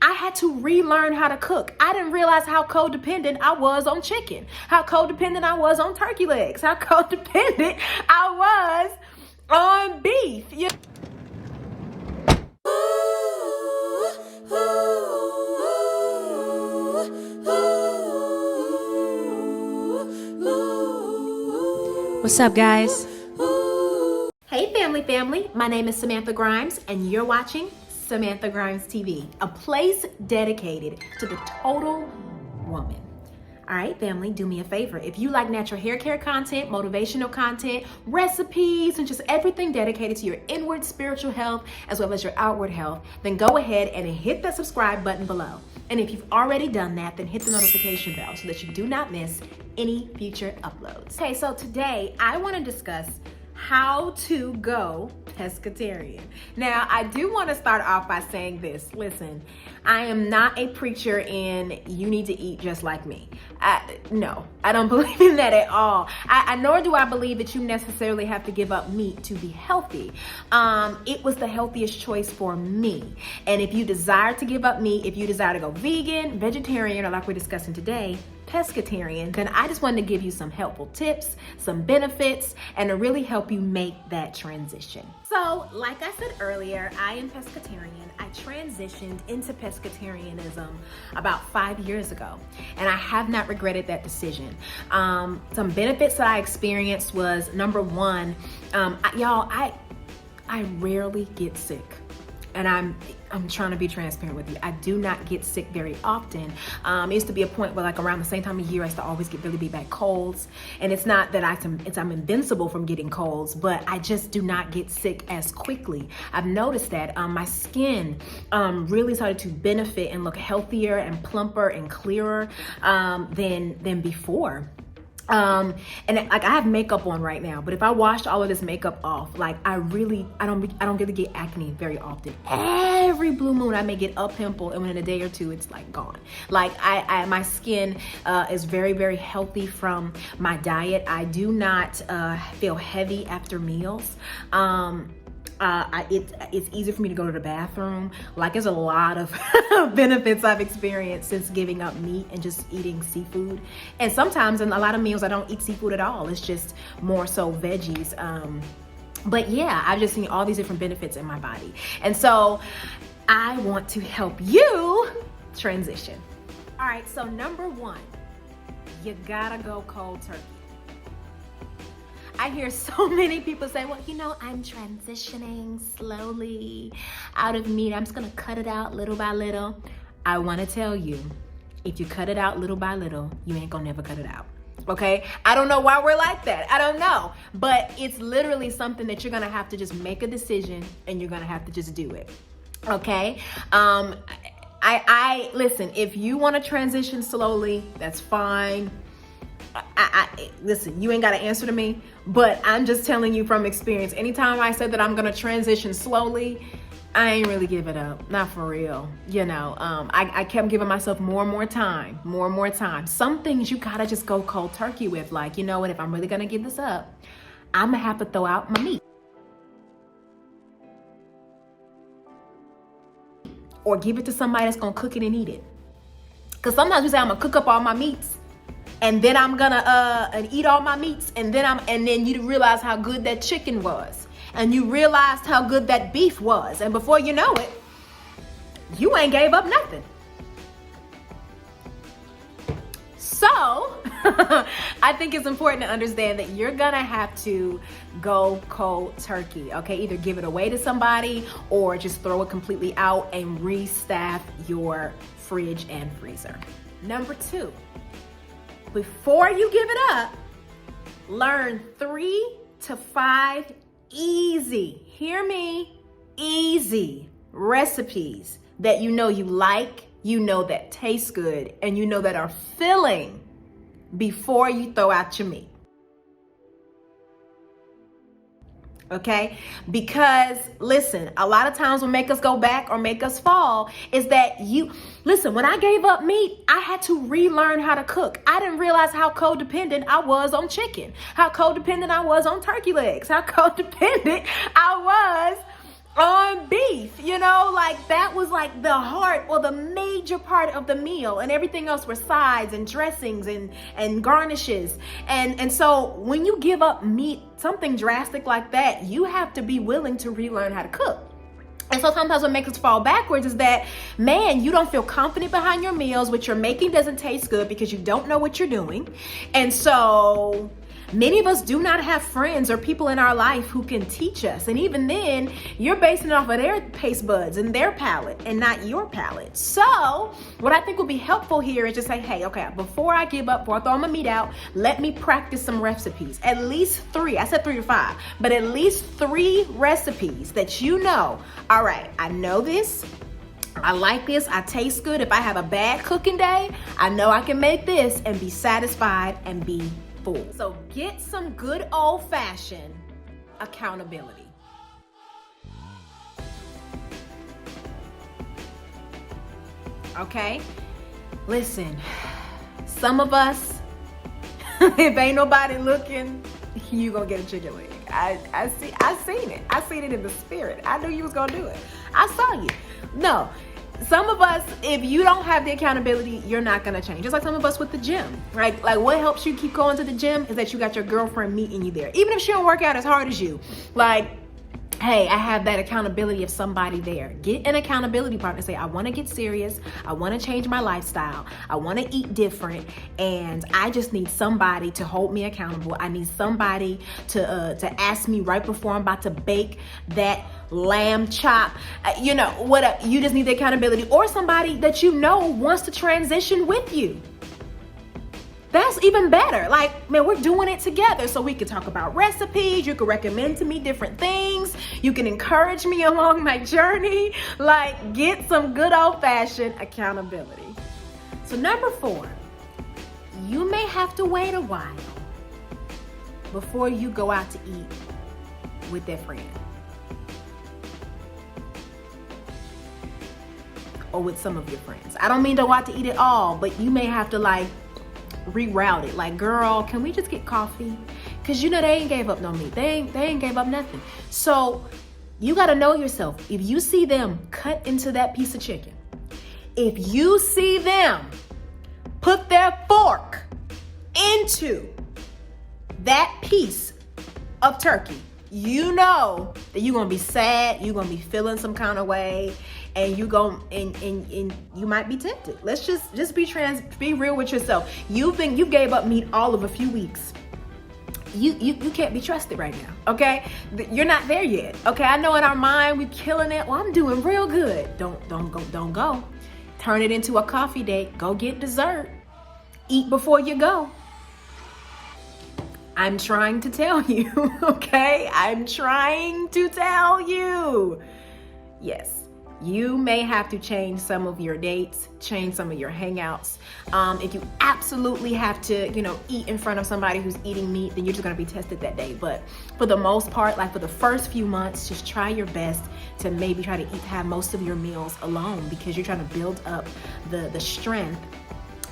I had to relearn how to cook. I didn't realize how codependent I was on chicken, how codependent I was on turkey legs, how codependent I was on beef. What's up, guys? Hey, family. My name is Samantha Grimes, and you're watching Samantha Grimes TV, a place dedicated to the total woman. All right, family, do me a favor. If you like natural hair care content, motivational content, recipes, and just everything dedicated to your inward spiritual health as well as your outward health, then go ahead and hit that subscribe button below. And if you've already done that, then hit the notification bell so that you do not miss any future uploads. Okay, so today I want to discuss how to go pescatarian. Now, I do want to start off by saying this. Listen, I am not a preacher in you need to eat just like me. No, I don't believe in that at all. Nor do I believe that you necessarily have to give up meat to be healthy. It was the healthiest choice for me. And if you desire to give up meat, if you desire to go vegan, vegetarian, or like we're discussing today, pescatarian, then I just wanted to give you some helpful tips, some benefits, and to really help you make that transition. So, like I said earlier, I am pescatarian. I transitioned into pescatarianism about 5 years ago, and I have not regretted that decision. Some benefits that I experienced was, number one, I rarely get sick. And I'm trying to be transparent with you. I do not get sick very often. It used to be a point where, like, around the same time of year, I used to always get really bad colds. And it's not that I'm invincible from getting colds, but I just do not get sick as quickly. I've noticed that my skin really started to benefit and look healthier and plumper and clearer than before. And like, I have makeup on right now, but if I washed all of this makeup off, like, I don't get to get acne very often. Every blue moon I may get a pimple, and within a day or two it's like gone. Like, my skin is very, very healthy from my diet. I do not feel heavy after meals. It's easy for me to go to the bathroom. Like, there's a lot of benefits I've experienced since giving up meat and just eating seafood. And sometimes in a lot of meals I don't eat seafood at all. It's just more so veggies. But yeah, I've just seen all these different benefits in my body. And so I want to help you transition. All right, so number one, you gotta go cold turkey. I hear so many people say, well, I'm transitioning slowly out of meat. I'm just gonna cut it out little by little. I wanna tell you, if you cut it out little by little, you ain't gonna never cut it out, okay? I don't know why we're like that. I don't know. But it's literally something that you're gonna have to just make a decision, and you're gonna have to just do it, okay? Listen, if you wanna transition slowly, that's fine. Listen, you ain't got to answer to me, but I'm just telling you from experience. Anytime I said that I'm going to transition slowly, I ain't really give it up. Not for real. I kept giving myself more and more time. Some things you got to just go cold turkey with. Like, what, if I'm really going to give this up, I'm going to have to throw out my meat. Or give it to somebody that's going to cook it and eat it. Because sometimes we say, I'm going to cook up all my meats, and then I'm gonna eat all my meats, and then you realize how good that chicken was, and you realized how good that beef was, and before you know it, you ain't gave up nothing. So I think it's important to understand that you're gonna have to go cold turkey, okay? Either give it away to somebody or just throw it completely out and restaff your fridge and freezer. Number two, before you give it up, learn 3 to 5 easy, hear me, easy recipes that you like, that taste good, and that are filling before you throw out your meat. Okay? Because listen, a lot of times what make us go back or make us fall is that when I gave up meat, I had to relearn how to cook. I didn't realize how codependent I was on chicken, how codependent I was on turkey legs, how codependent I was on beef, like that was like the heart or the major part of the meal, and everything else were sides and dressings and garnishes. And so when you give up meat, something drastic like that, you have to be willing to relearn how to cook. And so sometimes what makes us fall backwards is that, man, you don't feel confident behind your meals. What you're making doesn't taste good because you don't know what you're doing. And so many of us do not have friends or people in our life who can teach us. And even then, you're basing it off of their taste buds and their palate and not your palate. So what I think would be helpful here is just say, hey, okay, before I give up, before I throw my meat out, let me practice some recipes. At least 3. I said 3 or 5, but at least 3 recipes that all right, I know this. I like this. I taste good. If I have a bad cooking day, I know I can make this and be satisfied and be full. So get some good old-fashioned accountability. Okay? Listen, some of us, if ain't nobody looking, you gonna get a chicken leg. I seen it. I seen it in the spirit. I knew you was gonna do it. I saw you. No, some of us, if you don't have the accountability, you're not gonna change. Just like some of us with the gym, right? Like what helps you keep going to the gym is that you got your girlfriend meeting you there. Even if she don't work out as hard as you, like, hey, I have that accountability of somebody there. Get an accountability partner. Say, I want to get serious. I want to change my lifestyle. I want to eat different. And I just need somebody to hold me accountable. I need somebody to ask me right before I'm about to bake that lamb chop. You just need the accountability. Or somebody that wants to transition with you. That's even better. Like, man, we're doing it together. So we can talk about recipes. You can recommend to me different things. You can encourage me along my journey. Like, get some good old-fashioned accountability. So number 4, you may have to wait a while before you go out to eat with that friend. Or with some of your friends. I don't mean to go out to eat at all, but you may have to reroute it. Like, girl, can we just get coffee? Because they ain't gave up no meat. They ain't gave up nothing. So you got to know yourself. If you see them cut into that piece of chicken, if you see them put their fork into that piece of turkey, you know that you're going to be sad. You're going to be feeling some kind of way. And you you might be tempted. Let's just be real with yourself. You gave up meat all of a few weeks. You can't be trusted right now. Okay, you're not there yet. Okay, I know in our mind we're killing it. Well, I'm doing real good. Don't go. Turn it into a coffee date. Go get dessert. Eat before you go. I'm trying to tell you. Okay, I'm trying to tell you. Yes. You may have to change some of your dates, change some of your hangouts. If you absolutely have to, eat in front of somebody who's eating meat, then you're just going to be tested that day. But for the most part, like for the first few months, just try your best to maybe try to have most of your meals alone, because you're trying to build up the strength.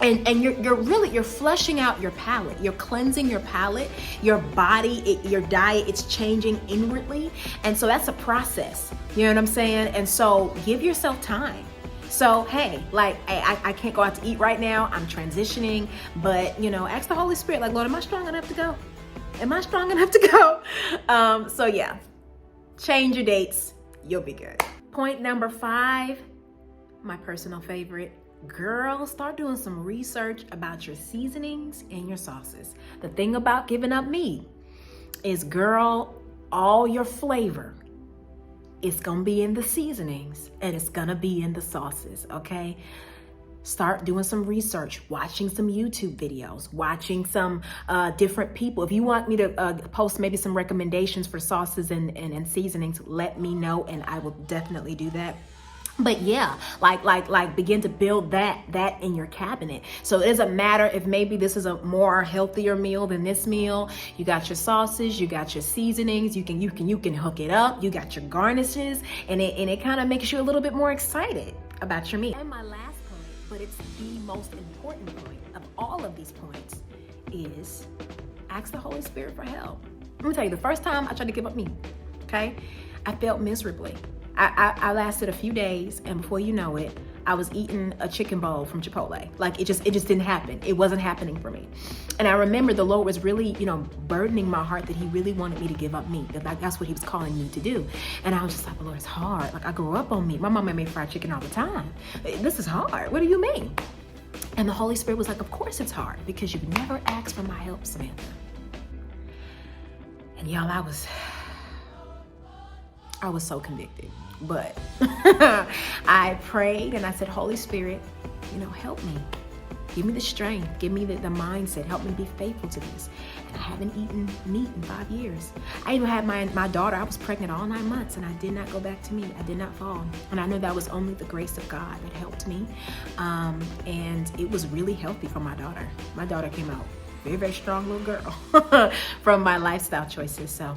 And you're flushing out your palate. You're cleansing your palate, your body, your diet. It's changing inwardly. And so that's a process. You know what I'm saying? And so give yourself time. So, hey, I can't go out to eat right now. I'm transitioning. But, ask the Holy Spirit, Lord, am I strong enough to go? Am I strong enough to go? So, yeah, change your dates. You'll be good. Point number 5, my personal favorite. Girl, start doing some research about your seasonings and your sauces. The thing about giving up meat is, girl, all your flavor is going to be in the seasonings and it's going to be in the sauces, okay? Start doing some research, watching some YouTube videos, watching some different people. If you want me to post maybe some recommendations for sauces and seasonings, let me know and I will definitely do that. But yeah, like begin to build that in your cabinet. So it doesn't matter if maybe this is a more healthier meal than this meal. You got your sauces, you got your seasonings, you can hook it up, you got your garnishes, and it kind of makes you a little bit more excited about your meal. And my last point, but it's the most important point of all of these points, is ask the Holy Spirit for help. Let me tell you, the first time I tried to give up meat, okay? I felt miserably. I lasted a few days, and before you know it, I was eating a chicken bowl from Chipotle. Like it just didn't happen. It wasn't happening for me. And I remember the Lord was really, burdening my heart that he really wanted me to give up meat. That's what he was calling me to do. And I was just like, Lord, it's hard. Like I grew up on meat. My mama made fried chicken all the time. This is hard. What do you mean? And the Holy Spirit was like, of course it's hard because you never asked for my help, Samantha. And y'all, I was so convicted. But I prayed and I said, Holy Spirit, help me. Give me the strength. Give me the mindset. Help me be faithful to this. And I haven't eaten meat in 5 years. I even had my daughter. I was pregnant all 9 months and I did not go back to meat. I did not fall. And I know that was only the grace of God that helped me. And it was really healthy for my daughter. My daughter came out very, very strong little girl from my lifestyle choices. So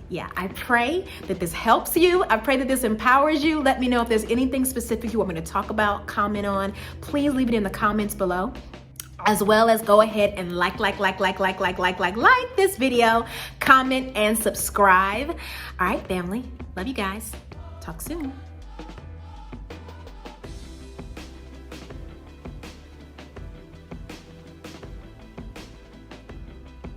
yeah, I pray that this helps you. I pray that this empowers you. Let me know if there's anything specific you want me to talk about, comment on. Please leave it in the comments below. As well as go ahead and like this video, comment and subscribe. All right, family. Love you guys. Talk soon.